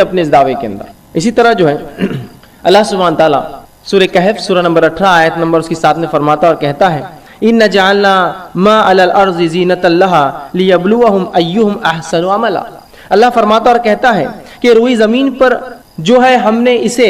اپنے اس دعوے کے اندر. اسی طرح جو ہے اللہ سبحانہ تعالیٰ سورہ کہف سورہ نمبر 18 آیت نمبر اس کی 7 میں فرماتا اور کہتا ہے اِنَّ جَعَلْنَا مَا عَلَى الْأَرْضِ زِينَةً لَهَا لِيَبْلُوَهُمْ أَيُّهُمْ أَحْسَنُ عَمَلًا. اللہ فرماتا اور کہتا ہے کہ روئی زمین پر جو ہے ہم نے اسے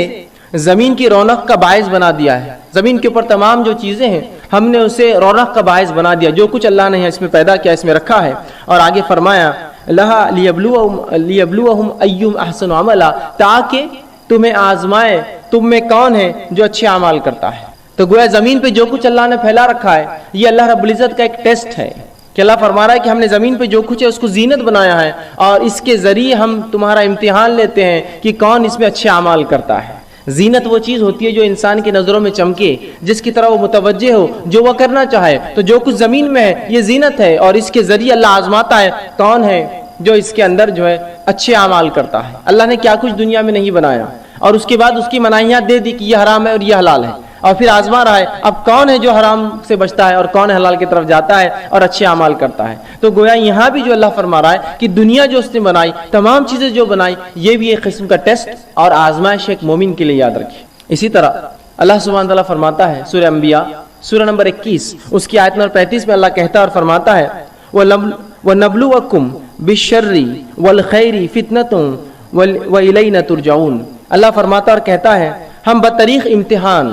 زمین کی رونق کا باعث بنا دیا ہے. زمین کے اوپر تمام جو چیزیں ہیں ہم نے اسے رونق کا باعث بنا دیا. جو کچھ اللہ نے اس میں پیدا کیا اس میں رکھا ہے. اور آگے فرمایا لَهَا لِيَبْلُوَهُمْ أَيُّهُمْ أَحْسَنُ عَمَلًا تاکہ تمہیں آزمائے تم میں کون ہے جو اچھے اعمال کرتا ہے. تو گویا زمین پہ جو کچھ اللہ نے پھیلا رکھا ہے یہ اللہ رب العزت کا ایک ٹیسٹ ہے کہ اللہ فرما رہا ہے کہ ہم نے زمین پہ جو کچھ ہے اس کو زینت بنایا ہے اور اس کے ذریعے ہم تمہارا امتحان لیتے ہیں کہ کون اس میں اچھے اعمال کرتا ہے. زینت وہ چیز ہوتی ہے جو انسان کی نظروں میں چمکے, جس کی طرح وہ متوجہ ہو, جو وہ کرنا چاہے. تو جو کچھ زمین میں ہے یہ زینت ہے اور اس کے ذریعے اللہ آزماتا ہے کون ہے جو اس کے اندر جو ہے اچھے اعمال کرتا ہے. اللہ نے کیا کچھ دنیا میں نہیں بنایا اور اس کے بعد اس کی مناہیات دے دی کہ یہ حرام ہے اور یہ حلال ہے, اور پھر آزما رہا ہے اب کون ہے جو حرام سے بچتا ہے اور کون حلال کی طرف جاتا ہے اور اچھے اعمال کرتا ہے. تو گویا یہاں بھی جو اللہ فرما رہا ہے کہ دنیا جو اس نے بنائی, تمام چیزیں جو بنائی, یہ بھی ایک قسم کا ٹیسٹ اور آزمائش ایک مومن کے لیے یاد رکھیے. اسی طرح اللہ سبحانہ تعالیٰ فرماتا ہے سورہ انبیاء سورہ نمبر 21 اس کی آیت نمبر 35 میں اللہ کہتا ہے اور فرماتا ہے وَنَبْلُوَكُمْ بِالشَّرِّ وَالْخَيْرِ فِتْنَةٌ وَإِلَيْنَا تُرْجَعُونَ. اللہ فرماتا اور کہتا ہے ہم بطریق امتحان,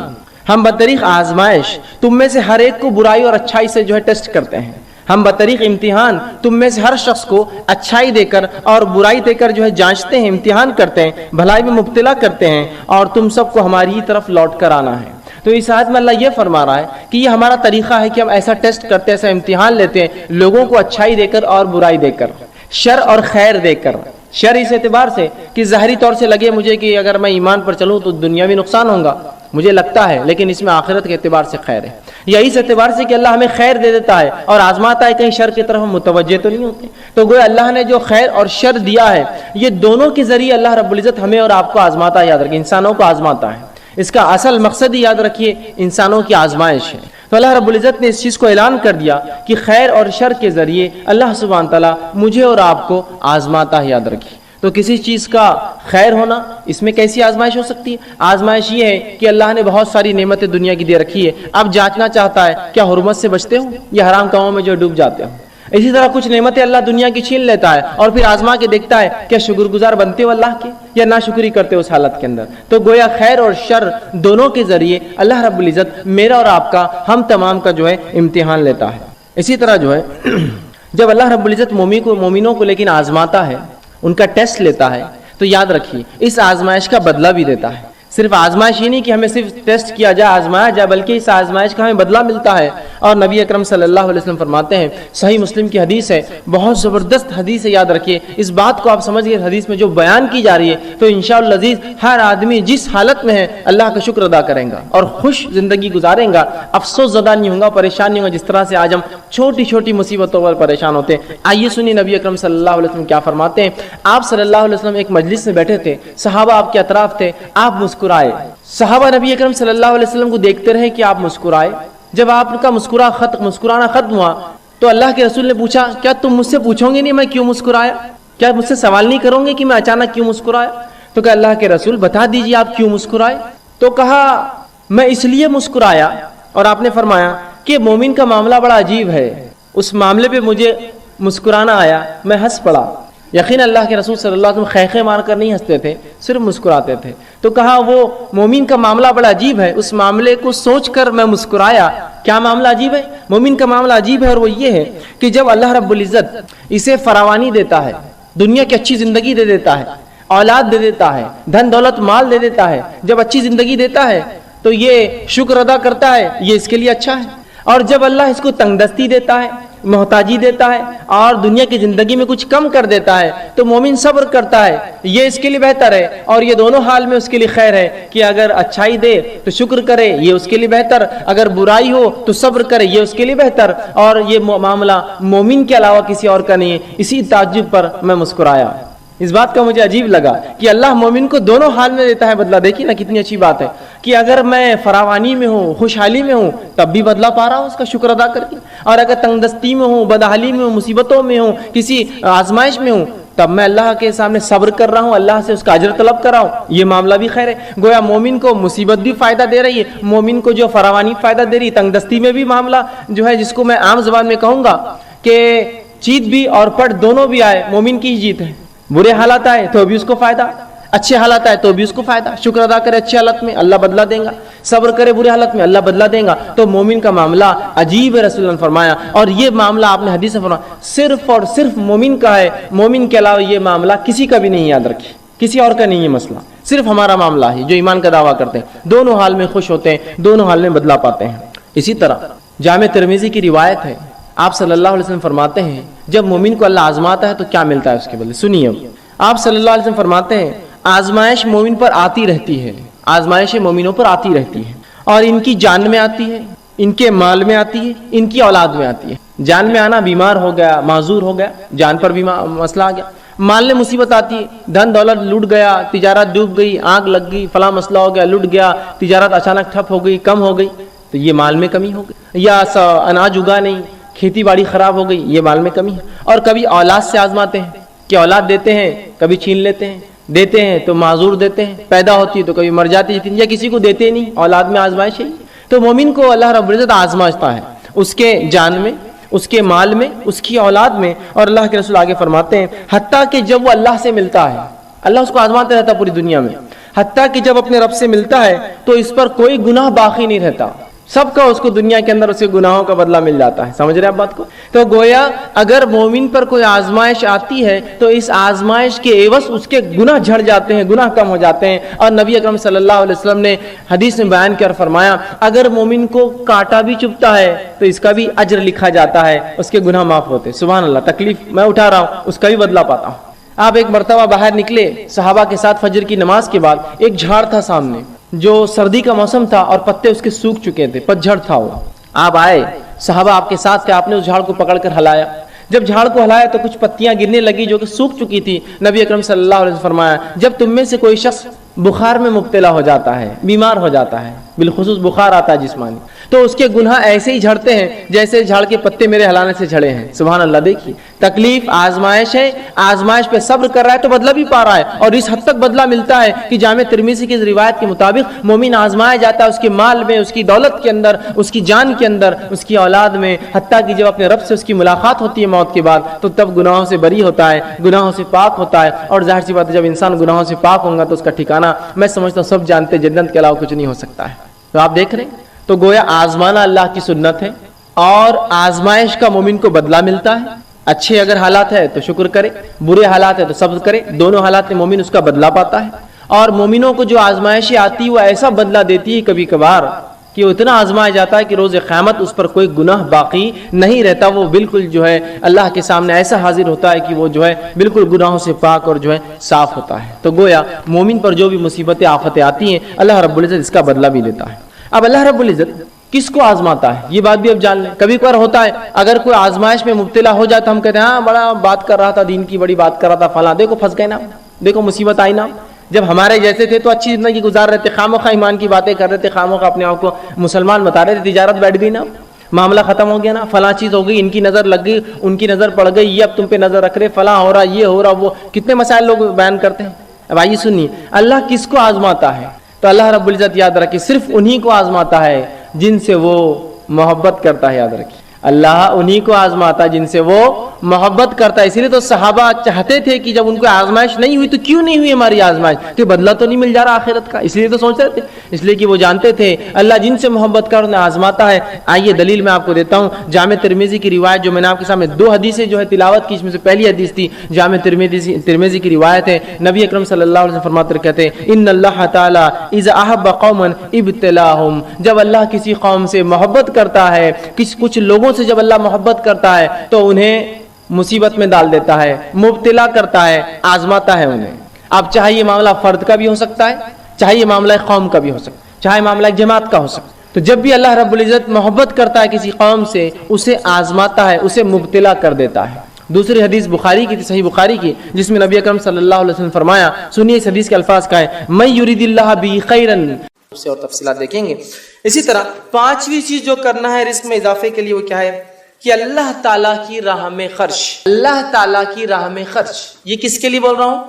ہم بطریق آزمائش تم میں سے ہر ایک کو برائی اور اچھائی سے جو ہے ٹیسٹ کرتے ہیں. ہم بطریق امتحان تم میں سے ہر شخص کو اچھائی دے کر اور برائی دے کر جو ہے جانچتے ہیں, امتحان کرتے ہیں, بھلائی میں مبتلا کرتے ہیں اور تم سب کو ہماری طرف لوٹ کر آنا ہے. تو اس آیت میں اللہ یہ فرما رہا ہے کہ یہ ہمارا طریقہ ہے کہ ہم ایسا ٹیسٹ کرتے ہیں, ایسا امتحان لیتے ہیں لوگوں کو اچھائی دے کر اور برائی دے کر, شر اور خیر دے کر. شر اس اعتبار سے کہ ظاہری طور سے لگے مجھے کہ اگر میں ایمان پر چلوں تو دنیا میں نقصان ہوگا, مجھے لگتا ہے, لیکن اس میں آخرت کے اعتبار سے خیر ہے. یا اس اعتبار سے کہ اللہ ہمیں خیر دے دیتا ہے اور آزماتا ہے, کہیں شر کی طرف ہم متوجہ تو نہیں ہوتے. تو گویا اللہ نے جو خیر اور شر دیا ہے یہ دونوں کے ذریعے اللہ رب العزت ہمیں اور آپ کو آزماتا ہے. یاد رکھیے انسانوں کو آزماتا ہے, اس کا اصل مقصد ہی یاد رکھیے انسانوں کی آزمائش ہے. تو اللہ رب العزت نے اس چیز کو اعلان کر دیا کہ خیر اور شر کے ذریعے اللہ سبحانہ تعالیٰ مجھے اور آپ کو آزماتا ہے. یاد رکھیے تو کسی چیز کا خیر ہونا اس میں کیسی آزمائش ہو سکتی ہے؟ آزمائش یہ ہے کہ اللہ نے بہت ساری نعمتیں دنیا کی دے رکھی ہے, اب جانچنا چاہتا ہے کیا حرمت سے بچتے ہو یا حرام کاموں میں جو ڈوب جاتے ہو. اسی طرح کچھ نعمتیں اللہ دنیا کی چھین لیتا ہے اور پھر آزما کے دیکھتا ہے کیا شکر گزار بنتے ہو اللہ کے یا ناشکری کرتے ہو اس حالت کے اندر. تو گویا خیر اور شر دونوں کے ذریعے اللہ رب العزت میرا اور آپ کا, ہم تمام کا جو ہے امتحان لیتا ہے. اسی طرح جو ہے جب اللہ رب العزت مومنوں کو لیکن آزماتا ہے, ان کا ٹیسٹ لیتا ہے, تو یاد رکھیے اس آزمائش کا بدلہ بھی دیتا ہے. صرف آزمائش ہی نہیں کہ ہمیں صرف ٹیسٹ کیا جائے, آزمایا جائے, بلکہ اس آزمائش کا ہمیں بدلہ ملتا ہے. اور نبی اکرم صلی اللہ علیہ وسلم فرماتے ہیں, صحیح مسلم کی حدیث ہے, بہت زبردست حدیث ہے, یاد رکھیے اس بات کو آپ سمجھ گئے, حدیث میں جو بیان کی جا رہی ہے تو انشاءاللہ العزیز ہر آدمی جس حالت میں ہے اللہ کا شکر ادا کرے گا اور خوش زندگی گزارے گا, افسوس زدہ نہیں ہوگا, پریشان نہیں ہوگا جس طرح سے آج ہم چھوٹی چھوٹی مصیبتوں پر پریشان ہوتے ہیں. آئیے سنیے نبی اکرم صلی اللہ علیہ وسلم کیا فرماتے ہیں. آپ صلی اللہ علیہ وسلم ایک مجلس میں بیٹھے تھے, صحابہ آپ کے اطراف تھے, آپ مسکرائے. صحابہ نبی اکرم صلی اللہ علیہ وسلم کو دیکھتے رہے کہ آپ مسکرائے. جب آپ کا مسکرانا ختم ہوا تو اللہ کے رسول نے پوچھا کیا تم مجھ سے پوچھو گے نہیں میں کیوں مسکرایا؟ کیا مجھ سے سوال نہیں کرو گے کہ میں اچانک کیوں مسکرایا؟ تو کہا اللہ کے رسول بتا دیجیے آپ کیوں مسکرائے. تو کہا میں اس لیے مسکرایا, اور آپ نے فرمایا کہ مومن کا معاملہ بڑا عجیب ہے, اس معاملے پہ مجھے مسکرانا آیا, میں ہنس پڑا. یقین اللہ کے رسول صلی اللہ علیہ وسلم خیخے مار کر نہیں ہنستے تھے, صرف مسکراتے تھے. تو کہا وہ مومن کا معاملہ بڑا عجیب ہے, اس معاملے کو سوچ کر میں مسکرایا. کیا معاملہ عجیب ہے؟ مومن کا معاملہ عجیب ہے, اور وہ یہ ہے کہ جب اللہ رب العزت اسے فراوانی دیتا ہے, دنیا کی اچھی زندگی دے دیتا ہے, اولاد دے دیتا ہے, دھن دولت مال دے دیتا ہے, جب اچھی زندگی دیتا ہے تو یہ شکر ادا کرتا ہے, یہ اس کے لیے اچھا ہے. اور جب اللہ اس کو تنگ دستی دیتا ہے, محتاجی دیتا ہے اور دنیا کی زندگی میں کچھ کم کر دیتا ہے تو مومن صبر کرتا ہے, یہ اس کے لیے بہتر ہے. اور یہ دونوں حال میں اس کے لیے خیر ہے کہ اگر اچھائی دے تو شکر کرے, یہ اس کے لیے بہتر, اگر برائی ہو تو صبر کرے, یہ اس کے لیے بہتر. اور یہ معاملہ مومن کے علاوہ کسی اور کا نہیں ہے. اسی تعجب پر میں مسکرایا. اس بات کا مجھے عجیب لگا کہ اللہ مومن کو دونوں حال میں دیتا ہے بدلہ. دیکھیے نا کتنی اچھی بات ہے کہ اگر میں فراوانی میں ہوں, خوشحالی میں ہوں, تب بھی بدلہ پا رہا ہوں اس کا شکر ادا کر کے, اور اگر تنگ دستی میں ہوں, بدحالی میں ہوں, مصیبتوں میں ہوں, کسی آزمائش میں ہوں, تب میں اللہ کے سامنے صبر کر رہا ہوں, اللہ سے اس کا اجر طلب کر رہا ہوں, یہ معاملہ بھی خیر ہے. گویا مومن کو مصیبت بھی فائدہ دے رہی ہے, مومن کو جو فراوانی فائدہ دے رہی ہے, تنگ دستی میں بھی معاملہ جو ہے, جس کو میں عام زبان میں کہوں گا کہ چیت بھی اور پٹ دونوں بھی آئے, مومن کی ہی جیت ہے. برے حالات آئے تو بھی اس کو فائدہ, اچھے حالات آئے تو بھی اس کو فائدہ. شکر ادا کرے اچھے حالت میں, اللہ بدلہ دے گا. صبر کرے برے حالت میں, اللہ بدلہ دے گا. تو مومن کا معاملہ عجیب ہے, رسول اللہ نے فرمایا. اور یہ معاملہ آپ نے حدیث میں فرمایا صرف اور صرف مومن کا ہے, مومن کے علاوہ یہ معاملہ کسی کا بھی نہیں. یاد رکھیے, کسی اور کا نہیں یہ مسئلہ, صرف ہمارا معاملہ ہے جو ایمان کا دعویٰ کرتے ہیں. دونوں حال میں خوش ہوتے ہیں, دونوں حال میں بدلہ پاتے ہیں. اسی طرح جامع ترمذی کی روایت ہے, آپ صلی اللہ علیہ وسلم فرماتے ہیں جب مومن کو اللہ آزماتا ہے تو کیا ملتا ہے اس کے بدلے. سنیے, آپ صلی اللہ علیہ وسلم فرماتے ہیں آزمائش مومن پر آتی رہتی ہے, آزمائش مومنوں پر آتی رہتی ہے, اور ان کی جان میں آتی ہے, ان کے مال میں آتی ہے, ان کی اولاد میں آتی ہے. جان میں آنا, بیمار ہو گیا, معذور ہو گیا, جان پر بھی مسئلہ آ گیا. مال میں مصیبت آتی ہے, دھن دولت لوٹ گیا, تجارت ڈوب گئی, آگ لگ گئی, فلاں مسئلہ ہو گیا, لوٹ گیا, تجارت اچانک ٹھپ ہو گئی, کم ہو گئی, تو یہ مال میں کمی ہو گئی. یا اناج اگا نہیں, کھیتی باڑی خراب ہو گئی, یہ مال میں کمی ہے. اور کبھی اولاد سے آزماتے ہیں کہ اولاد دیتے ہیں, کبھی چھین لیتے ہیں, دیتے ہیں تو معذور دیتے ہیں, پیدا ہوتی ہے تو کبھی مر جاتی ہے, یا کسی کو دیتے نہیں, اولاد میں آزمائش ہے. تو مومن کو اللہ رب العزت آزمائشتا ہے, اس کے جان میں, اس کے مال میں, اس کی اولاد میں. اور اللہ کے رسول آگے فرماتے ہیں حتیٰ کہ جب وہ اللہ سے ملتا ہے, اللہ اس کو آزماتے رہتا پوری دنیا میں, حتیٰ کہ جب اپنے رب سے ملتا ہے تو اس پر کوئی گناہ باقی نہیں رہتا, سب کا اس کو دنیا کے اندر اس کے گناہوں کا بدلہ مل جاتا ہے. سمجھ رہے ہیں آپ بات کو؟ تو گویا اگر مومن پر کوئی آزمائش آتی ہے تو اس آزمائش کے عوض اس کے گناہ جھڑ جاتے ہیں, گناہ کم ہو جاتے ہیں. اور نبی اکرم صلی اللہ علیہ وسلم نے حدیث میں بیان کر فرمایا اگر مومن کو کانٹا بھی چبھتا ہے تو اس کا بھی اجر لکھا جاتا ہے, اس کے گناہ معاف ہوتے. سبحان اللہ, تکلیف میں اٹھا رہا ہوں اس کا بھی بدلہ پاتا ہوں. آپ ایک مرتبہ باہر نکلے صحابہ کے ساتھ فجر کی نماز کے بعد, ایک جھاڑ تھا سامنے, جو سردی کا موسم تھا اور پتے اس کے سوکھ چکے تھے, پتجھڑ تھا وہ. آپ آئے, صحابہ آپ کے ساتھ تھے, آپ نے اس جھاڑ کو پکڑ کر ہلایا. جب جھاڑ کو ہلایا تو کچھ پتیاں گرنے لگی جو کہ سوکھ چکی تھی. نبی اکرم صلی اللہ علیہ وسلم فرمایا جب تم میں سے کوئی شخص بخار میں مبتلا ہو جاتا ہے, بیمار ہو جاتا ہے, بالخصوص بخار آتا ہے جسمانی, تو اس کے گناہ ایسے ہی جھڑتے ہیں جیسے جھاڑ کے پتے میرے ہلانے سے جھڑے ہیں. سبحان اللہ. دیکھیے, تکلیف آزمائش ہے, آزمائش پہ صبر کر رہا ہے تو بدلہ بھی پا رہا ہے. اور اس حد تک بدلہ ملتا ہے کہ جامع ترمذی کی روایت کے مطابق مومن آزمایا جاتا ہے اس کے مال میں, اس کی دولت کے اندر, اس کی جان کے اندر, اس کی اولاد میں, حتیٰ کہ جب اپنے رب سے اس کی ملاقات ہوتی ہے موت کے بعد تو تب گناہوں سے بری ہوتا ہے, گناہوں سے پاک ہوتا ہے. اور ظاہر سی بات ہے جب انسان گناہوں سے پاک ہوگا تو اس کا ٹھکانہ میں سمجھتا ہوں سب جانتے جنت کے علاوہ کچھ نہیں ہو سکتا ہے. تو آپ دیکھ رہے ہیں, تو گویا آزمانا اللہ کی سنت ہے, اور آزمائش کا مومن کو بدلہ ملتا ہے. اچھے اگر حالات ہے تو شکر کرے, برے حالات ہے تو صبر کرے, دونوں حالات میں مومن اس کا بدلہ پاتا ہے. اور مومنوں کو جو آزمائشیں آتی وہ ایسا بدلہ دیتی ہے کبھی کبھار کہ وہ اتنا آزمایا جاتا ہے کہ روز قیامت اس پر کوئی گناہ باقی نہیں رہتا, وہ بالکل جو ہے اللہ کے سامنے ایسا حاضر ہوتا ہے کہ وہ جو ہے بالکل گناہوں سے پاک اور جو ہے صاف ہوتا ہے. تو گویا مومن پر جو بھی مصیبتیں آفتیں آتی ہیں اللہ رب العزت اس کا بدلہ بھی لیتا ہے. اب اللہ رب العزت کس کو آزماتا ہے یہ بات بھی اب جان لیں. کبھی کبھار ہوتا ہے اگر کوئی آزمائش میں مبتلا ہو جائے تو ہم کہتے ہیں ہاں بڑا بات کر رہا تھا, دین کی بڑی بات کر رہا تھا, فلاں دیکھو پھنس گئے نا, دیکھو مصیبت آئی نا. جب ہمارے جیسے تھے تو اچھی زندگی گزار رہے تھے, خامخواہ ایمان کی باتیں کر رہے تھے, خامخواہ اپنے آپ کو مسلمان بتا رہے تھے, تجارت بیٹھ گئی نا, معاملہ ختم ہو گیا نا, فلاں چیز ہو گئی, ان کی نظر لگ گئی, ان کی نظر پڑ گئی, یہ اب تم پہ نظر رکھ رہے, فلاں ہو رہا, یہ ہو رہا, وہ کتنے مسائل لوگ بیان کرتے ہیں. اب آئیے سنیے, اللہ کس کو آزماتا ہے؟ تو اللہ رب العزت یاد رکھے صرف انہی کو آزماتا ہے جن سے وہ محبت کرتا ہے. یاد رکھیے, اللہ انہی کو آزماتا ہے جن سے وہ محبت کرتا ہے. اسی لیے تو صحابہ چاہتے تھے کہ جب ان کو آزمائش نہیں ہوئی تو کیوں نہیں ہوئی ہماری آزمائش, کہ بدلہ تو نہیں مل جا رہا آخرت کا, اس لیے تو سوچ رہے تھے, اس لیے کہ وہ جانتے تھے اللہ جن سے محبت کر انہیں آزماتا ہے. آئیے دلیل میں آپ کو دیتا ہوں. جامع ترمذی کی روایت جو میں نے آپ کے سامنے دو حدیثیں جو ہے تلاوت کی, اس میں سے پہلی حدیث تھی جامع ترمذی کی روایت ہے. نبی اکرم صلی اللہ علیہ وسلم فرماتے کہتے ہیں ان اللہ تعالی اذا احب قوما ابتلاهم, جب اللہ کسی قوم سے محبت کرتا ہے, کچھ لوگوں سے جب اللہ محبت کرتا ہے تو انہیں مصیبت میں ڈال دیتا ہے, مبتلا کرتا ہے, آزماتا ہے انہیں. اب چاہے یہ معاملہ فرد کا بھی ہو سکتا ہے, چاہے یہ معاملہ قوم کا بھی ہو سکتا ہے, چاہے معاملہ جماعت کا ہو سکتا ہے. تو جب بھی اللہ رب العزت محبت کرتا ہے کسی قوم سے, اسے آزماتا ہے, اسے مبتلا کر دیتا ہے. دوسری حدیث بخاری کی تھی, صحیح بخاری کی, جس میں نبی اکرم صلی اللہ علیہ وسلم فرمایا, سنیے اس حدیث کے الفاظ کا ہے, من یرید اللہ بہ خیرا, سے اور تفصیلات دیکھیں گے. اسی طرح پانچویں چیز جو کرنا ہے رزق میں اضافے کے لیے وہ کیا ہے کہ اللہ تعالیٰ کی راہ میں خرچ، اللہ تعالیٰ کی راہ میں خرچ، یہ کس کے لیے بول رہا ہوں؟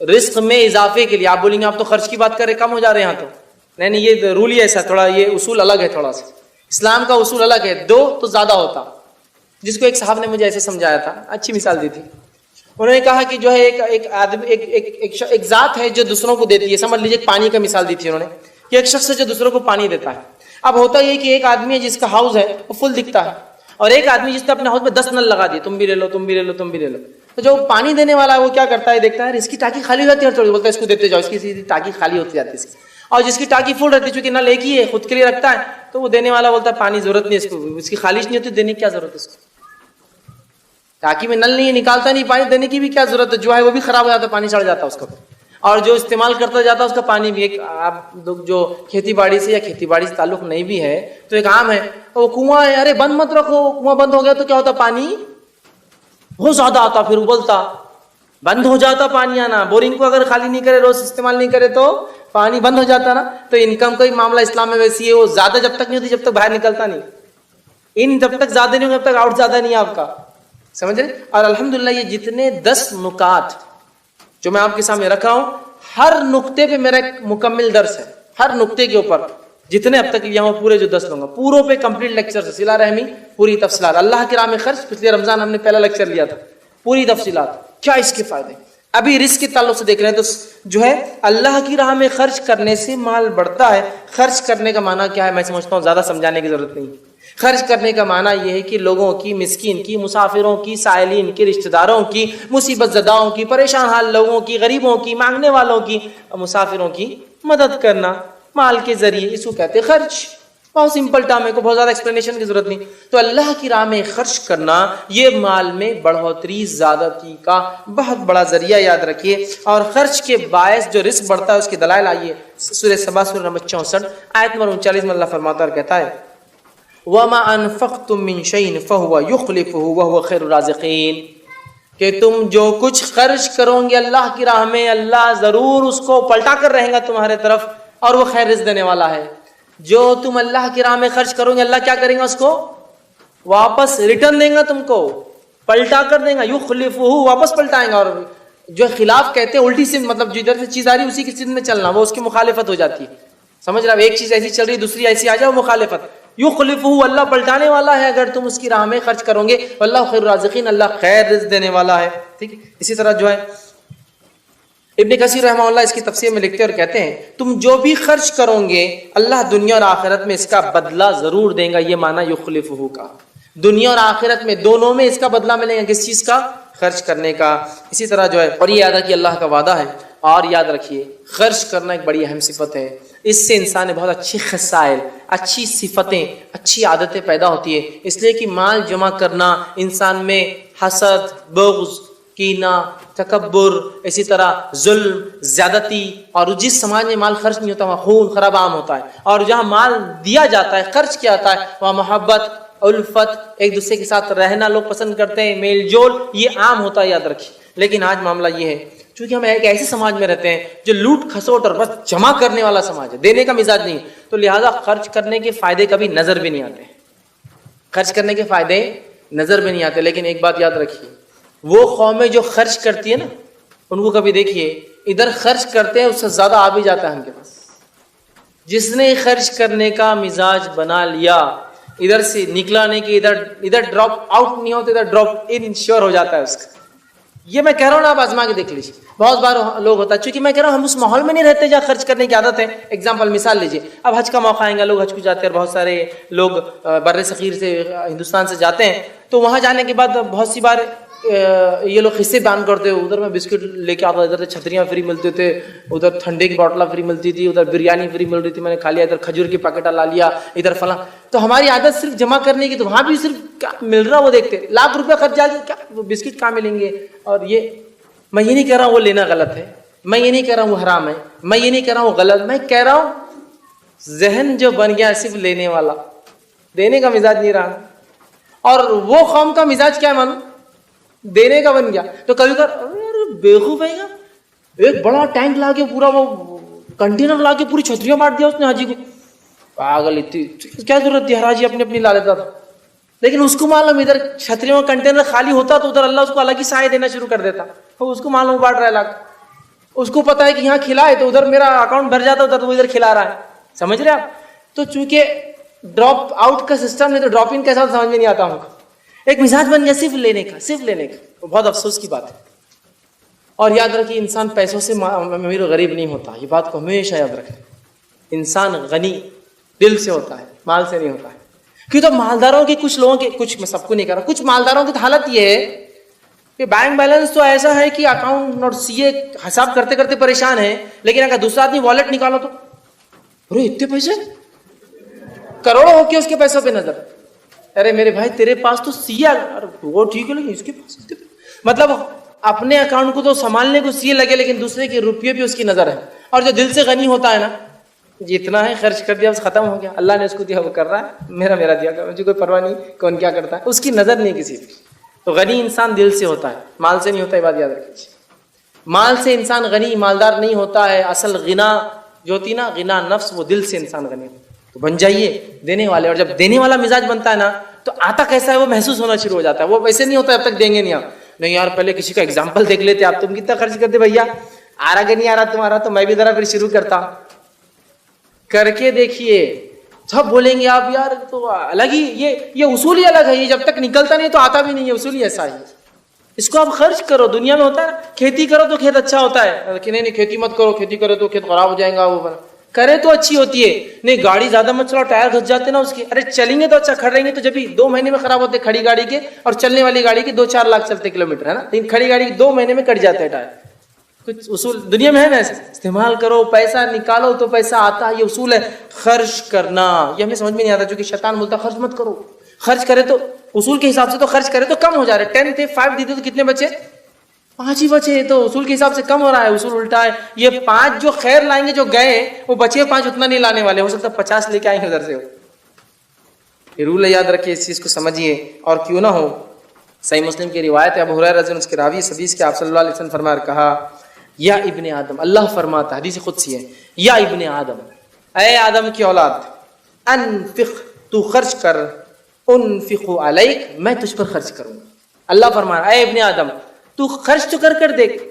رزق میں اضافے کے لیے۔ آپ بولیں گے آپ تو خرچ کی بات کریں، کم ہو جا رہے ہیں یہاں تو نہیں، یہ رول ہی ایسا، تھوڑا یہ اصول الگ ہے، تھوڑا سا اسلام کا اصول الگ ہے، دو تو زیادہ ہوتا۔ جس کو ایک صاحب نے مجھے ایسے سمجھایا تھا، اچھی مثال دی تھی، انہوں نے کہا کہ جو ہے ایک آدمی ایک ذات ہے جو دوسروں کو دیتی ہے، سمجھ لیجیے پانی کا مثال دی تھی انہوں نے، کہ ایک شخص ہے جو دوسروں کو پانی دیتا ہے۔ اب ہوتا یہ کہ ایک آدمی ہے جس کا ہاؤس ہے وہ فل دکھتا ہے، اور ایک آدمی جس نے اپنے ہاؤس میں 10 نل لگا دیے، تم بھی لے لو، تم بھی لے لو، تم بھی لے لو۔ تو جو پانی دینے والا ہے وہ کیا کرتا ہے، دیکھتا ہے اس کی ٹانکی خالی رہتی ہے، تھوڑی بولتا ہے اس کو دیتے جاؤ، اس کی ٹانکی خالی ہوتی جاتی ہے اس کی۔ اور جس کی ٹانکی فل رہتی ہے، چونکہ نل ایک ہی ہے، خود کے لیے رکھتا ہے، تو وہ دینے والا بولتا ہے پانی ضرورت نہیں اس کو، اس کی خالص نہیں ہوتی، دینے کی کیا ضرورت ہے اس کو، ٹانکی میں نل نہیں ہے، نکالتا نہیں پانی، دینے کی بھی کیا ضرورت ہے، جو ہے وہ بھی خراب ہو جاتا ہے، پانی چڑھ جاتا ہے اس کو، اور جو استعمال کرتا جاتا ہے اس کا پانی بھی۔ ایک آپ لوگ جو کھیتی باڑی سے یا کھیتی باڑی سے تعلق نہیں بھی ہے تو ایک عام ہے، وہ کنواں ہے، ارے بند مت رکھو، کنواں بند ہو گیا تو کیا ہوتا، پانی بہت زیادہ آتا، پھر ابلتا، بند ہو جاتا پانی آنا۔ بورنگ کو اگر خالی نہیں کرے، روز استعمال نہیں کرے تو پانی بند ہو جاتا نا۔ تو انکم کا معاملہ اسلام میں ویسی ہے، وہ زیادہ جب تک نہیں ہوتی جب تک باہر نکلتا نہیں، ان جب تک زیادہ نہیں ہوگا جب تک آؤٹ زیادہ نہیں ہے آپ کا، سمجھ رہے۔ اور الحمدللہ یہ جتنے 10 نکات جو میں آپ کے سامنے رکھا ہوں، ہر نقطے پہ میرا ایک مکمل درس ہے، ہر نقطے کے اوپر جتنے اب تک لیا ہوں پورے جو 10 لوں گا، پوروں پہ کمپلیٹ لیکچر، صلہ رحمی پوری تفصیلات، اللہ کی راہ میں خرچ، پچھلے رمضان ہم نے پہلا لیکچر لیا تھا، پوری تفصیلات، کیا اس کے فائدے۔ ابھی رزق کے تعلق سے دیکھ رہے ہیں تو جو ہے اللہ کی راہ میں خرچ کرنے سے مال بڑھتا ہے۔ خرچ کرنے کا معنی کیا ہے، میں سمجھتا ہوں زیادہ سمجھانے کی ضرورت نہیں۔ خرچ کرنے کا معنی یہ ہے کہ لوگوں کی، مسکین کی، مسافروں کی، سائلین کی، رشتہ داروں کی، مصیبت زداؤں کی، پریشان حال لوگوں کی، غریبوں کی، مانگنے والوں کی، مسافروں کی مدد کرنا مال کے ذریعے، اس کو کہتے ہیں خرچ۔ بہت سمپل ٹرم ہے، کو بہت زیادہ ایکسپلینیشن کی ضرورت نہیں۔ تو اللہ کی راہ میں خرچ کرنا یہ مال میں بڑھوتری، زیادتی کا بہت بڑا ذریعہ، یاد رکھیے۔ اور خرچ کے باعث جو رزق بڑھتا ہے اس کے دلائل آئیے، سورہ سبا سورہ نمبر 64 آیت نمبر 39 میں اللہ فرماتا ہے اور کہتا ہے وَمَا أَنفَقْتُم مِّن شَيْءٍ فَهُوَ يُخْلِفُهُ وَهُوَ خَيْرُ الرَّازِقِينَ، کہ تم جو کچھ خرچ کرو گے اللہ کی راہ میں، اللہ ضرور اس کو پلٹا کر رہے گا تمہارے طرف، اور وہ خیر رزق دینے والا ہے۔ جو تم اللہ کی راہ میں خرچ کرو گے اللہ کیا کریں گا، اس کو واپس ریٹرن دیں گا، تم کو پلٹا کر دیں گا، یخلفہ، واپس پلٹائیں گا۔ اور جو خلاف کہتے ہیں الٹی سمت، مطلب جدھر سے چیز آ رہی ہے اسی کی سمت میں چلنا، وہ اس کی مخالفت ہو جاتی ہے، سمجھ رہا، ایک چیز ایسی چل رہی دوسری ایسی آ جائے، وہ مخالفت۔ یخلفہ، اللہ پلٹانے والا ہے اگر تم اس کی راہ میں خرچ کرو گے، واللہ خیر الرازقین، اللہ خیر رزق دینے والا ہے، ٹھیک ہے۔ اسی طرح جو ہے ابن کثیر رحمہ اللہ اس کی تفسیر میں لکھتے اور کہتے ہیں تم جو بھی خرچ کرو گے اللہ دنیا اور آخرت میں اس کا بدلہ ضرور دیں گا، یہ معنی یخلفہ کا، دنیا اور آخرت میں دونوں میں اس کا بدلہ ملے گا، کس چیز کا، خرچ کرنے کا۔ اسی طرح جو ہے، اور یہ یاد رکھیے اللہ کا وعدہ ہے، اور یاد رکھیے خرچ کرنا ایک بڑی اہم صفت ہے، اس سے انسان نے بہت اچھی خصائل، اچھی صفتیں، اچھی عادتیں پیدا ہوتی ہے۔ اس لیے کہ مال جمع کرنا انسان میں حسد، بغض، کینہ، تکبر، اسی طرح ظلم، زیادتی، اور جس سماج میں مال خرچ نہیں ہوتا وہاں خون خراب عام ہوتا ہے، اور جہاں مال دیا جاتا ہے، خرچ کیا جاتا ہے، وہاں محبت، الفت، ایک دوسرے کے ساتھ رہنا لوگ پسند کرتے ہیں، میل جول، یہ عام ہوتا ہے، یاد رکھیے۔ لیکن آج معاملہ یہ ہے چونکہ ہم ایک ایسے سماج میں رہتے ہیں جو لوٹ کھسوٹ اور بس جمع کرنے والا سماج ہے، دینے کا مزاج نہیں، تو لہٰذا خرچ کرنے کے فائدے کبھی نظر بھی نہیں آتے، خرچ کرنے کے فائدے نظر بھی نہیں آتے۔ لیکن ایک بات یاد رکھیے، وہ قومیں جو خرچ کرتی ہے نا، ان کو کبھی دیکھیے ادھر خرچ کرتے ہیں اس سے زیادہ آ بھی جاتا ہے ان کے پاس۔ جس نے خرچ کرنے کا مزاج بنا لیا، ادھر سے نکلا نہیں کہ ادھر ڈراپ آؤٹ نہیں ہوتا، ادھر ڈراپ ان شیور ہو جاتا ہے اس کا۔ یہ میں کہہ رہا ہوں نا، آپ آزما کے دیکھ لیجیے، بہت بار لوگ ہوتا ہے، چونکہ میں کہہ رہا ہوں ہم اس ماحول میں نہیں رہتے جہاں خرچ کرنے کی عادت ہے۔ ایگزامپل، مثال لیجیے، اب حج کا موقع آئے گا، لوگ حج کو جاتے ہیں، اور بہت سارے لوگ بر صغیر سے، ہندوستان سے جاتے ہیں، تو وہاں جانے کے بعد بہت سی بار یہ لوگ قصے بیان کرتے ہیں، ادھر میں بسکٹ لے کے آتا، ادھر چھتریاں فری ملتے تھے، ادھر ٹھنڈے کی بوٹلیں فری ملتی تھی، ادھر بریانی فری مل رہی تھی، میں نے کھا لیا، ادھر کھجور کی پیکٹ لا لیا، ادھر فلاں۔ تو ہماری عادت صرف جمع کرنے کی، تو وہاں بھی صرف کیا مل رہا وہ دیکھتے، لاکھ روپے خرچ جا کیا وہ بسکٹ کہاں ملیں گے۔ اور یہ میں یہ نہیں کہہ رہا ہوں وہ لینا غلط ہے، میں یہ نہیں کہہ رہا ہوں وہ حرام ہے، میں یہ نہیں کہہ رہا ہوں وہ غلط، میں کہہ رہا ہوں ذہن جو بن گیا صرف لینے والا، دینے کا مزاج نہیں رہا۔ اور وہ قوم کا مزاج کیا ہے معلوم، دینے کا بن گیا۔ تو کبھی کبھار بیوقوف ہے گا، ایک بڑا ٹینک لا کے، پورا وہ کنٹینر لا کے پوری چھتریاں بانٹ دیا اس نے حاجی کو، پاگل، اتنی کیا ضرورت تھی، ہر حاجی اپنی اپنی لا لیتا تھا، لیکن اس کو معلوم ادھر چھتریوں کا کنٹینر خالی ہوتا تو ادھر اللہ اس کو الگ ہی سایہ دینا شروع کر دیتا. تو اس کو معلوم بانٹ رہا ہے لاکھ. اس کو پتا ہے کہ یہاں کھلائے تو ادھر میرا اکاؤنٹ بھر جاتا, ادھر تو ادھر کھلا رہا ہے. سمجھ رہے آپ؟ تو چونکہ ڈراپ آؤٹ کا سسٹم نہیں تو ڈراپ ان کیسا سمجھ میں نہیں آتا ہوں. ایک مزاج بن گیا صرف لینے کا, صرف لینے کا. بہت افسوس کی بات ہے. اور یاد رکھیے انسان پیسوں سے امیر و غریب نہیں ہوتا, یہ بات کو ہمیشہ یاد رکھیں. انسان غنی دل سے ہوتا ہے, مال سے نہیں ہوتا ہے. کیوں تو مالداروں کی کچھ لوگوں کے, کچھ میں سب کو نہیں کر رہا, کچھ مالداروں کی حالت یہ ہے کہ بینک بیلنس تو ایسا ہے کہ اکاؤنٹ اور سی اے حساب کرتے کرتے پریشان ہے, لیکن اگر دوسرا آدمی والٹ نکالو تو ارے اتنے پیسے, کروڑوں ہو کے اس کے پیسوں پہ نظر. ارے میرے بھائی تیرے پاس تو سی اے, وہ ٹھیک ہے لیکن اس کے پاس مطلب اپنے اکاؤنٹ کو تو سنبھالنے کو سی اے لگے لیکن دوسرے کے روپیے پہ اس کی نظر ہے. اور جو دل سے غنی ہوتا ہے نا, جتنا ہے خرچ کر دیا بس ختم ہو گیا, اللہ نے اس کو دیا وہ کر رہا ہے, میرا دیا کر, مجھے کوئی پرواہ نہیں کون کیا کرتا ہے, اس کی نظر نہیں کسی پہ. تو غنی انسان دل سے ہوتا ہے, مال سے نہیں ہوتا. یہ بات یاد رکھیے. مال سے انسان غنی مالدار نہیں ہوتا ہے. اصل غنا جو ہوتی نا, غنا نفس, وہ دل سے انسان غنی. تو بن جائیے دینے والے. اور جب دینے والا مزاج بنتا ہے نا تو آتا کیسا ہے وہ محسوس ہونا شروع ہو جاتا ہے. وہ ویسے نہیں ہوتا اب تک دیں گے نہیں. آپ نہیں یار پہلے کسی کا ایگزامپل دیکھ لیتے, آپ تم کتنا خرچ کرتے بھیا, آ رہا کہ نہیں آ رہا تمہارا, تو میں بھی ذرا پھر شروع کرتا. کر کے دیکھیے, سب بولیں گے آپ یار تو الگ ہی, یہ اصول ہی الگ ہے. یہ جب تک نکلتا نہیں تو آتا بھی نہیں ہے. اصول ہی ایسا ہی. اس کو آپ خرچ کرو. دنیا میں ہوتا ہے کھیتی کرو تو کھیت اچھا ہوتا ہے, کہ نہیں کھیتی مت کرو, کھیتی کرو تو کھیت خراب ہو جائے گا. وہ کرے تو اچھی ہوتی ہے. نہیں گاڑی زیادہ مت چلاؤ, ٹائر گھس جاتے نا اس کے. ارے چلیں گے تو اچھا, کھڑ رہیں گے تو جب بھی 2 مہینے میں خراب ہوتے کھڑی گاڑی کے, اور چلنے والی گاڑی کے 2-4 لاکھ چلتے کلومیٹر ہے نا, لیکن کھڑی گاڑی کے 2 مہینے میں کٹ جاتے ہیں ٹائر. کچھ اصول دنیا میں ہے نا ایسے. استعمال کرو, پیسہ نکالو تو پیسہ آتا ہے. یہ اصول ہے خرچ کرنا. یہ ہمیں سمجھ میں نہیں آتا چونکہ شیطان بولتا خرچ مت کرو. خرچ کرے تو اصول کے حساب سے تو خرچ کرے تو کم ہو جا رہے. 10 تھے 5 دیتے تو کتنے بچے, 5 ہی بچے. تو اصول کے حساب سے کم ہو رہا ہے. اصول الٹا ہے. یہ 5 جو خیر لائیں گے جو گئے, وہ بچے 5 اتنا نہیں لانے والے. ہو سکتا 50 لے کے آئیں گے ادھر سے. یہ رول یاد رکھیے, اس چیز کو سمجھیے. اور کیوں نہ ہو صحیح مسلم کی روایت ہے, ابو ہریرہ رضی اللہ عنہ اس کے راوی حدیث کے آپ صلی اللہ علیہ وسلم فرمایا اور کہا, یا ابن آدم, اللہ فرماتا, حدیث قدسی ہے, یا ابن آدم, اے آدم کی اولاد, انفق, تو خرچ کر, انفق علیک, میں تجھ پر خرچ کروں. اللہ فرمایا اے ابن آدم تو خرچ تو کر دیکھ,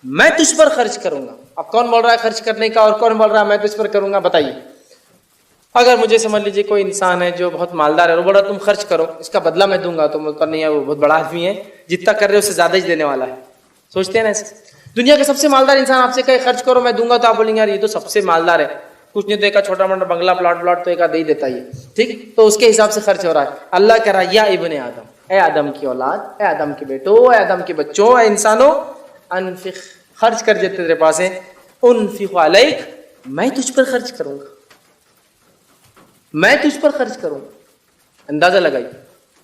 میں تجھ پر خرچ کروں گا. اب کون بول رہا ہے خرچ کرنے کا اور کون بول رہا ہے میں تجھ پر کروں گا؟ بتائیے. اگر مجھے سمجھ لیجیے کوئی انسان ہے جو بہت مالدار ہے, وہ بڑا تم خرچ کرو, اس کا بدلہ میں دوں گا, تو بولتا نہیں ہے وہ بہت بڑا آدمی ہے, جتنا کر رہے اس سے زیادہ ہی دینے والا ہے. سوچتے ہیں نا ایسے. دنیا کے سب سے مالدار انسان آپ سے کہے خرچ کرو میں دوں گا, تو آپ بولیں گے یار یہ تو سب سے مالدار ہے, کچھ نہیں تو ایک چھوٹا موٹا بنگلہ پلاٹ تو ایک دے ہی دیتا ہی, ٹھیک, تو اس کے حساب سے خرچ ہو رہا ہے. اللہ کہہ رہا ہے یا ابن آدم, اے آدم کی اولاد, اے آدم کے بیٹو, اے آدم کے بچوں, اے انسانوں, انفق, خرچ کر جتنے تیرے پاس ہے, انفق علیک, میں تجھ پر خرچ کروں گا, میں تجھ پر خرچ کروں گا. اندازہ لگائیے,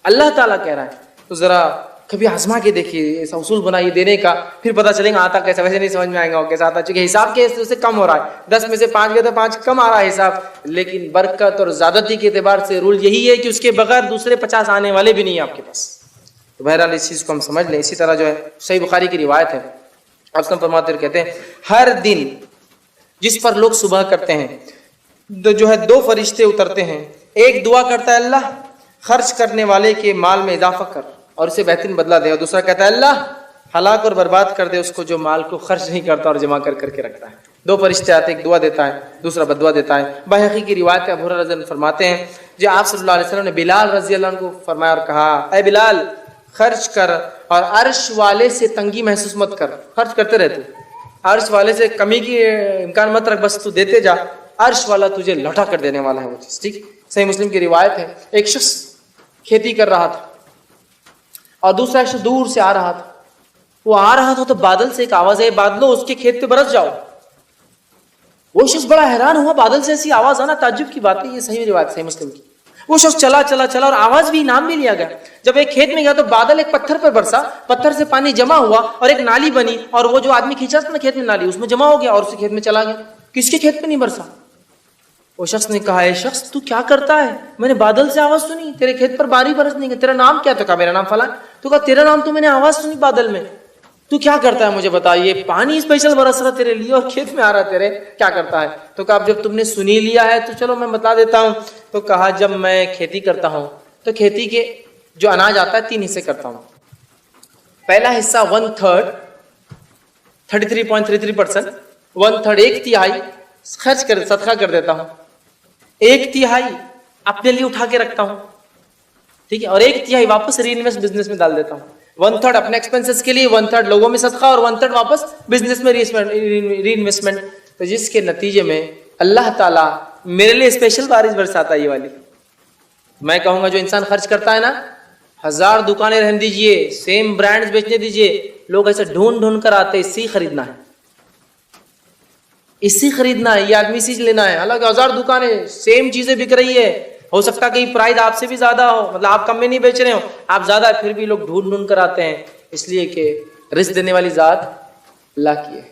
اللہ تعالیٰ کہہ رہا ہے. تو ذرا کبھی آزما کے دیکھیے, ایسا اصول بنائیے دینے کا, پھر پتہ چلے گا آتا کیسا. ویسے نہیں سمجھ میں آئے گا کیسا آتا, چونکہ حساب کے سے کم ہو رہا ہے. 10 میں سے 5 گئے تو 5 کم آ رہا ہے حساب, لیکن برکت اور زیادتی کے اعتبار سے رول یہی ہے کہ اس کے بغیر دوسرے 50 آنے والے بھی نہیں ہیں آپ کے پاس. تو بہرحال اس چیز کو ہم سمجھ لیں. اسی طرح جو ہے صحیح بخاری کی روایت ہے, آپ فرماتے ہوئے کہتے ہیں, ہر دن جس پر لوگ صبح کرتے ہیں جو ہے 2 فرشتے اترتے ہیں. ایک دعا کرتا ہے اللہ خرچ کرنے والے کے مال میں اضافہ کر اور اسے بہترین بدلہ دے, اور دوسرا کہتا ہے اللہ ہلاک اور برباد کر دے اس کو جو مال کو خرچ نہیں کرتا اور جمع کر کے رکھتا ہے. 2 فرشتے آتے, ایک دعا دیتا ہے, دوسرا بددعا دیتا ہے. بحقی کی روایت ہے, ابو ہریرہ رضی اللہ عنہ فرماتے ہیں جو آپ صلی اللہ علیہ وسلم نے بلال رضی اللہ عنہ کو فرمایا اور کہا, اے بلال خرچ کر اور عرش والے سے تنگی محسوس مت کر, خرچ کرتے رہتے, عرش والے سے کمی کی امکان مت رکھ, بس تو دیتے جا, عرش والا تجھے لوٹا کر دینے والا ہے وہ چیز, ٹھیک. صحیح مسلم کی روایت ہے, ایک شخص کھیتی کر رہا تھا اور دوسرا شخص دور سے آ رہا تھا. وہ آ رہا تھا تو بادل سے ایک آواز ہے, بادلوں اس کے کھیت پہ برس جاؤ. وہ شخص بڑا حیران ہوا, بادل سے ایسی آواز آنا تعجب کی بات ہے. یہ صحیح روایت صحیح مسلم کی. وہ شخص چلا اور آواز بھی نام بھی لیا گیا. جب ایک کھیت میں گیا تو بادل ایک پتھر پر برسا, پتھر سے پانی جمع ہوا اور ایک نالی بنی, اور وہ جو آدمی کھینچا تھا نا کھیت میں نالی, اس میں جمع ہو گیا اور اسی کھیت میں چلا گیا. کس کے کھیت پہ نہیں برسا؟ وہ شخص نے کہا, اے شخص تو کیا کرتا ہے, میں نے بادل سے آواز سنی, تیرے کھیت پر باری برس نہیں گئی, تیرا نام کیا؟ تو کہا میرا نام فلاں. تو کہا تیرا نام تو میں نے آواز سنی بادل میں, تو کیا کرتا ہے مجھے بتا, یہ پانی اسپیشل برس رہا تیرے لیے اور کھیت میں آ رہا تیرے, کیا کرتا ہے؟ تو کہا جب تم نے سنی لیا ہے تو چلو میں بتا دیتا ہوں. تو کہا جب میں کھیتی کرتا ہوں تو کھیتی کے جو اناج آتا ہے 3 حصے کرتا ہوں. پہلا حصہ 1/3 33.33%، 1/3 1 تہائی خرچ کر صدقہ کر دیتا ہوں، 1 تہائی اپنے لیے اٹھا کے رکھتا ہوں، ٹھیک ہے، اور 1 تہائی واپس ری انویسٹ بزنس میں ڈال دیتا ہوں. 1/3 اپنے ایکسپینسز کے لیے، 1/3 لوگوں میں صدقہ، اور 1/3 واپس بزنس میں ری انویسٹمنٹ. تو جس کے نتیجے میں اللہ تعالیٰ میرے لیے اسپیشل بارش برساتا ہے. یہ والی میں کہوں گا جو انسان خرچ کرتا ہے نا، 1000 دکانیں رہنے دیجئے، سیم برانڈز بیچنے دیجئے، لوگ ایسے ڈھونڈ ڈھونڈ کر آتے اسی خریدنا ہے، اسی خریدنا ہے، یہ آدمی اسی لینا ہے. حالانکہ 1000 دکانیں سیم چیزیں بک رہی ہے، ہو سکتا ہے کہ پرائز آپ سے بھی زیادہ ہو، مطلب آپ کم میں نہیں بیچ رہے ہو، آپ زیادہ ہے، پھر بھی لوگ ڈھونڈ ڈھونڈ کر آتے ہیں. اس لیے کہ رزق دینے والی ذات اللہ کی ہے.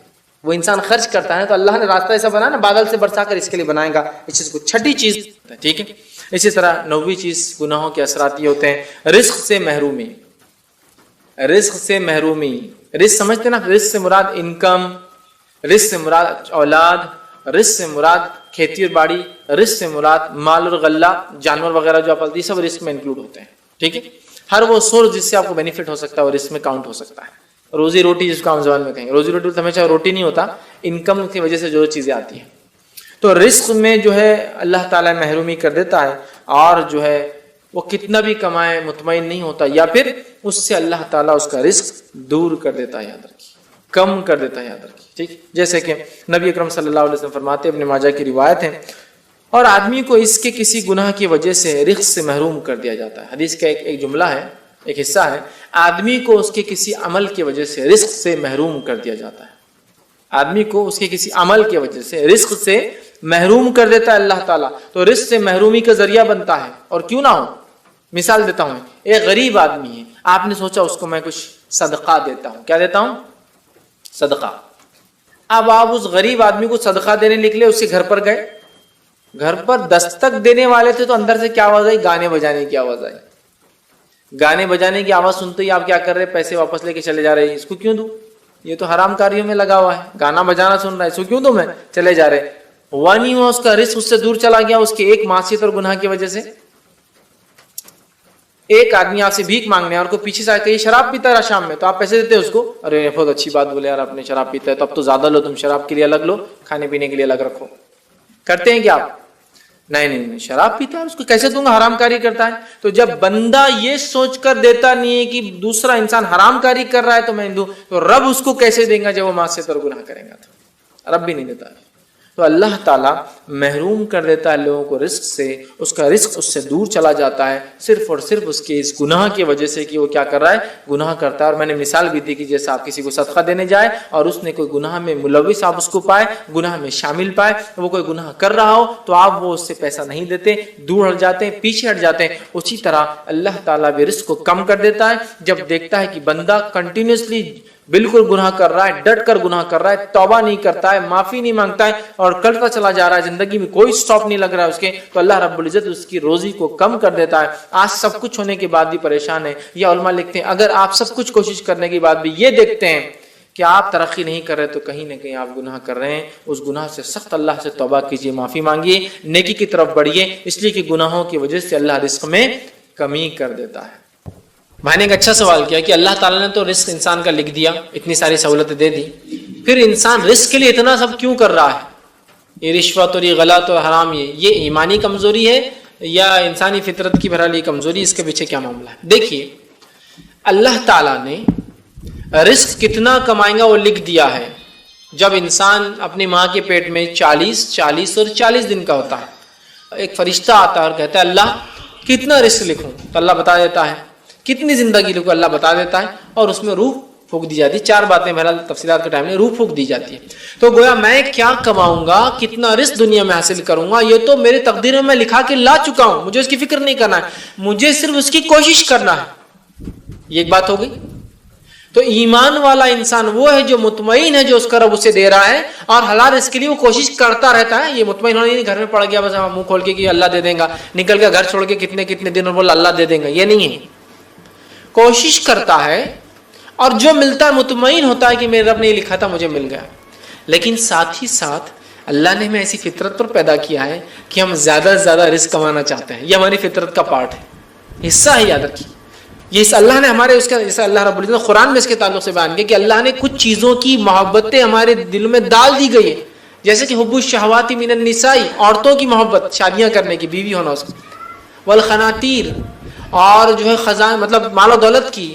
وہ انسان خرچ کرتا ہے تو اللہ نے راستہ ایسا بنا نا، بادل سے برسا کر اس کے لیے بنائے گا اس چیز کو. چھٹی چیز، ٹھیک ہے، اسی طرح 9ویں چیز گناہوں کے اثرات یہ ہوتے ہیں، رزق سے محرومی. رزق سے محرومی، رزق سمجھتے نا، رزق سے مراد انکم، رزق سے مراد اولاد، رزق سے مراد کھیتی اور باڑی، رزق سے مراد مال اور غلہ، جانور وغیرہ جو آپ پالتے ہیں، سب رزق میں انکلوڈ ہوتے ہیں. ٹھیک ہے، ہر وہ سورس جس سے آپ کو بینیفٹ ہو سکتا ہے اور رزق میں کاؤنٹ ہو سکتا ہے. روزی روٹی جس کو عام زبان میں کہیں گے، روزی روٹی تو ہمیشہ روٹی نہیں ہوتا، انکم کی وجہ سے جو چیزیں آتی ہیں. تو رزق میں جو ہے اللہ تعالیٰ محرومی کر دیتا ہے، اور جو ہے وہ کتنا بھی کمائے مطمئن نہیں ہوتا، یا پھر اس سے اللہ تعالیٰ اس کا رزق دور کر دیتا ہے، یاد رکھیے، کم کر دیتا ہے، یاد رکھیے. ٹھیک، جیسے کہ نبی اکرم صلی اللہ علیہ وسلم فرماتے ہیں، ابن ماجہ کی روایت ہے، اور آدمی کو اس کے کسی گناہ کی وجہ سے رزق سے محروم کر دیا جاتا ہے. حدیث کا ایک جملہ ہے، ایک حصہ ہے، آدمی کو اس کے کسی عمل کی وجہ سے رزق سے محروم کر دیا جاتا ہے. آدمی کو اس کے کسی عمل کی وجہ سے رزق سے محروم کر دیتا ہے اللہ تعالیٰ. تو رزق سے محرومی کا ذریعہ بنتا ہے. اور کیوں نہ ہو، مثال دیتا ہوں، ایک غریب آدمی ہے، آپ نے سوچا اس کو میں کچھ صدقہ دیتا ہوں. کیا دیتا ہوں؟ صدقہ. اب آپ اس غریب آدمی کو صدقہ دینے نکلے، اس کے گھر پر گئے، گھر پر دستک دینے والے تھے تو اندر سے کیا آواز آئی؟ گانے بجانے کی آواز آئی. گانے بجانے کی آواز سنتے ہی آپ کیا کر رہے؟ پیسے واپس لے کے چلے جا رہے ہیں. اس کو کیوں دوں؟ یہ تو حرام کاریوں میں لگا ہوا ہے، گانا بجانا سن رہا ہے، اس کو کیوں دوں میں؟ چلے جا رہے. ہوا نہیں ہوا، اس کا رزق اس سے دور چلا گیا اس کے ایک معصیت اور گناہ کی وجہ سے. ایک آدمی آپ سے بھیک مانگنے ہے اور کوئی پیچھے سے آ کے یہ شراب پیتا ہے شام میں، تو آپ پیسے دیتے ہیں اس کو؟ ارے بہت اچھی بات بولے یار، آپ نے شراب پیتا ہے تو اب تو زیادہ لو، تم شراب کے لیے الگ لو، کھانے پینے کے لیے الگ رکھو. کرتے ہیں کیا آپ؟ نہیں، شراب پیتا ہے اس کو کیسے دوں گا، حرام کاری کرتا ہے. تو جب بندہ یہ سوچ کر دیتا نہیں ہے کہ دوسرا انسان حرام کاری کر رہا ہے تو میں دوں، تو رب اس کو کیسے دیں گا جب وہ معصیت اور گناہ کرے گا؟ تو رب بھی نہیں دیتا. تو اللہ تعالیٰ محروم کر دیتا ہے لوگوں کو رزق سے، اس کا رزق اس سے دور چلا جاتا ہے صرف اور صرف اس کے اس گناہ کی وجہ سے کہ وہ کیا کر رہا ہے؟ گناہ کرتا ہے. اور میں نے مثال بھی دی کہ جیسے آپ کسی کو صدقہ دینے جائے اور اس نے کوئی گناہ میں ملوث آپ اس کو پائے، گناہ میں شامل پائے، وہ کوئی گناہ کر رہا ہو تو آپ وہ اس سے پیسہ نہیں دیتے، دور ہٹ جاتے ہیں، پیچھے ہٹ جاتے ہیں. اسی طرح اللہ تعالیٰ بھی رزق کو کم کر دیتا ہے جب دیکھتا ہے کہ بندہ کنٹینیوسلی بالکل گناہ کر رہا ہے، ڈٹ کر گناہ کر رہا ہے، توبہ نہیں کرتا ہے، معافی نہیں مانگتا ہے اور کرتا چلا جا رہا ہے، زندگی میں کوئی سٹاپ نہیں لگ رہا ہے اس کے. تو اللہ رب العزت اس کی روزی کو کم کر دیتا ہے. آج سب کچھ ہونے کے بعد بھی پریشان ہے. یا علماء لکھتے ہیں اگر آپ سب کچھ کوشش کرنے کے بعد بھی یہ دیکھتے ہیں کہ آپ ترقی نہیں کر رہے تو کہیں نہ کہیں آپ گناہ کر رہے ہیں. اس گناہ سے سخت اللہ سے توبہ کیجیے، معافی مانگیے، نیکی کی طرف بڑھیے، اس لیے کہ گناہوں کی وجہ سے اللہ رزق میں کمی کر دیتا ہے. بھائی نے ایک اچھا سوال کیا کہ اللہ تعالیٰ نے تو رزق انسان کا لکھ دیا، اتنی ساری سہولتیں دے دی، پھر انسان رزق کے لیے اتنا سب کیوں کر رہا ہے؟ یہ رشوت اور یہ غلط اور حرام، یہ ایمانی کمزوری ہے یا انسانی فطرت کی بہرحال یہ کمزوری؟ اس کے پیچھے کیا معاملہ ہے؟ دیکھیے، اللہ تعالیٰ نے رزق کتنا کمائیں گا وہ لکھ دیا ہے. جب انسان اپنی ماں کے پیٹ میں 40 اور 40 دن کا ہوتا ہے، ایک فرشتہ آتا ہے اور کہتا ہے اللہ کتنا رزق لکھوں؟ تو اللہ بتا دیتا ہے. کتنی زندگی لکھوں؟ اللہ بتا دیتا ہے، اور اس میں روح پھونک دی جاتی ہے. 4 باتیں بہرحال تفصیلات کے ٹائم میں روح پھونک دی جاتی ہے. تو گویا میں کیا کماؤں گا، کتنا رزق دنیا میں حاصل کروں گا، یہ تو میرے تقدیر میں لکھا کے لا چکا ہوں، مجھے اس کی فکر نہیں کرنا ہے، مجھے صرف اس کی کوشش کرنا ہے. یہ ایک بات ہو گئی. تو ایمان والا انسان وہ ہے جو مطمئن ہے جو اس کا رب اسے دے رہا ہے اور حلال رزق کے لیے وہ کوشش کرتا رہتا ہے. یہ مطمئن ہونا نہیں گھر میں پڑ گیا بس منہ کھول کے کہ اللہ دے دے گا، نکل کے گھر چھوڑ کے کتنے دن اور بول اللہ دے دے گا، یہ نہیں ہے. کوشش کرتا ہے اور جو ملتا ہے مطمئن ہوتا ہے کہ میرے رب نے یہ لکھا تھا مجھے مل گیا. لیکن ساتھ ہی ساتھ اللہ نے ہمیں ایسی فطرت پر پیدا کیا ہے کہ ہم زیادہ سے زیادہ رزق کمانا چاہتے ہیں. یہ ہماری فطرت کا پارٹ ہے، حصہ ہے، یاد رکھیے. یہ اس اللہ نے ہمارے اس کا جیسے اللہ رب العزت نے قرآن میں اس کے تعلق سے بیان کیا کہ اللہ نے کچھ چیزوں کی محبتیں ہمارے دل میں ڈال دی گئی ہے، جیسے کہ حب الشہوات من النساء، عورتوں کی محبت، شادیاں کرنے کی، بیوی ہونا اس کی، والخناتیر، اور جو ہے خزان مطلب مال و دولت کی،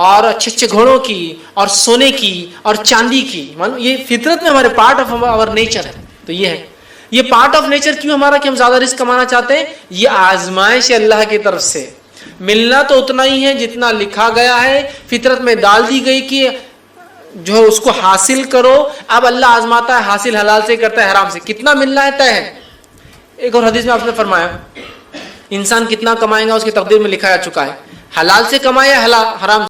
اور اچھے اچھے گھوڑوں کی، اور سونے کی، اور چاندی کی، یہ فطرت میں ہمارے پارٹ آف آور نیچر ہے. تو یہ ہے، یہ پارٹ آف نیچر کیوں ہمارا کہ ہم زیادہ رزق کمانا چاہتے ہیں؟ یہ آزمائش ہے اللہ کی طرف سے. ملنا تو اتنا ہی ہے جتنا لکھا گیا ہے، فطرت میں ڈال دی گئی کہ جو ہے اس کو حاصل کرو. اب اللہ آزماتا ہے، حاصل حلال سے کرتا ہے حرام سے، کتنا ملنا ہے طے ہے. ایک اور حدیث میں آپ نے فرمایا انسان کتنا کمائے گا اس کی تقدیر میں لکھا جا چکا ہے، حلال سے کمائے یا حرام